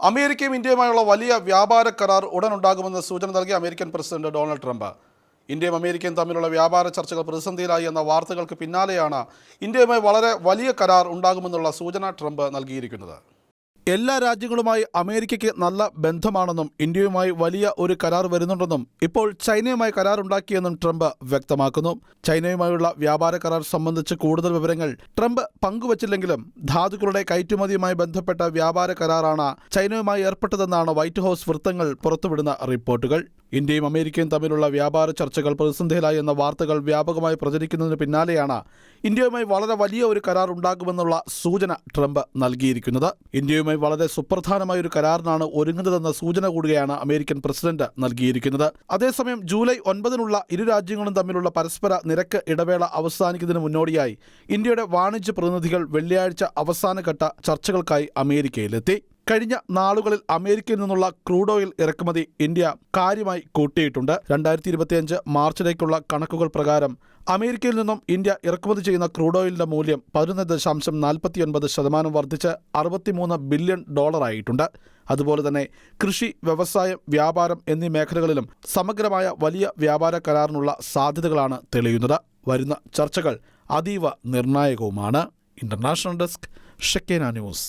അമേരിക്കയും ഇന്ത്യയുമായുള്ള വലിയ വ്യാപാര കരാർ ഉടൻ ഉണ്ടാകുമെന്ന് സൂചന നൽകി അമേരിക്കൻ പ്രസിഡന്റ് ഡൊണാൾഡ് ട്രംപ്. ഇന്ത്യയും അമേരിക്കയും തമ്മിലുള്ള വ്യാപാര ചർച്ചകൾ പ്രതിസന്ധിയിലായി എന്ന വാർത്തകൾക്ക് പിന്നാലെയാണ് ഇന്ത്യയുമായി വളരെ വലിയ കരാർ ഉണ്ടാകുമെന്നുള്ള സൂചന ട്രംപ് നൽകിയിരിക്കുന്നത്. എല്ലാ രാജ്യങ്ങളുമായി അമേരിക്കയ്ക്ക് നല്ല ബന്ധമാണെന്നും ഇന്ത്യയുമായി വലിയ ഒരു കരാർ വരുന്നുണ്ടെന്നും ഇപ്പോൾ ചൈനയുമായി കരാർ ഉണ്ടാക്കിയെന്നും ട്രംപ് വ്യക്തമാക്കുന്നു. ചൈനയുമായുള്ള വ്യാപാര കരാർ സംബന്ധിച്ച് കൂടുതൽ വിവരങ്ങൾ ട്രംപ് പങ്കുവച്ചില്ലെങ്കിലും ധാതുക്കളുടെ കയറ്റുമതിയുമായി ബന്ധപ്പെട്ട വ്യാപാര കരാറാണ് ചൈനയുമായി ഏർപ്പെട്ടതെന്നാണ് വൈറ്റ് ഹൌസ് വൃത്തങ്ങൾ പുറത്തുവിടുന്ന റിപ്പോർട്ടുകൾ. ഇന്ത്യയും അമേരിക്കയും തമ്മിലുള്ള വ്യാപാര ചർച്ചകൾ പ്രതിസന്ധിയിലായി എന്ന വാർത്തകൾ വ്യാപകമായി പ്രചരിക്കുന്നതിന് പിന്നാലെയാണ് ഇന്ത്യയുമായി വളരെ വലിയ ഒരു കരാർ ഉണ്ടാകുമെന്നുള്ള സൂചന ട്രംപ് നൽകിയിരിക്കുന്നത്. ഇന്ത്യയുമായി വളരെ സുപ്രധാനമായ ഒരു കരാറിനാണ് ഒരുങ്ങുന്നതെന്ന സൂചന കൂടിയാണ് അമേരിക്കൻ പ്രസിഡന്റ് നൽകിയിരിക്കുന്നത്. അതേസമയം ജൂലൈ 9 ഇരു രാജ്യങ്ങളും തമ്മിലുള്ള പരസ്പര നിരക്ക് ഇടവേള അവസാനിക്കുന്നതിന് മുന്നോടിയായി ഇന്ത്യയുടെ വാണിജ്യ പ്രതിനിധികൾ വെള്ളിയാഴ്ച അവസാനഘട്ട ചർച്ചകൾക്കായി അമേരിക്കയിലെത്തി. കഴിഞ്ഞ നാളുകളിൽ അമേരിക്കയിൽ നിന്നുള്ള ക്രൂഡ് ഓയിൽ ഇറക്കുമതി ഇന്ത്യ കാര്യമായി കൂട്ടിയിട്ടുണ്ട്. 2025 മാർച്ചിലേക്കുള്ള കണക്കുകൾ പ്രകാരം അമേരിക്കയിൽ നിന്നും ഇന്ത്യ ഇറക്കുമതി ചെയ്യുന്ന ക്രൂഡ് ഓയിലിന്റെ മൂല്യം 11.49% വർദ്ധിച്ച് $63 ബില്യൺ ആയിട്ടുണ്ട്. അതുപോലെ തന്നെ കൃഷി, വ്യവസായം, വ്യാപാരം എന്നീ മേഖലകളിലും സമഗ്രമായ വലിയ വ്യാപാര കരാറിനുള്ള സാധ്യതകളാണ് തെളിയുന്നത്. വരുന്ന ചർച്ചകൾ അതീവ നിർണായകവുമാണ്. ഇന്റർനാഷണൽ ഡെസ്ക്, ഷെക്കേന ന്യൂസ്.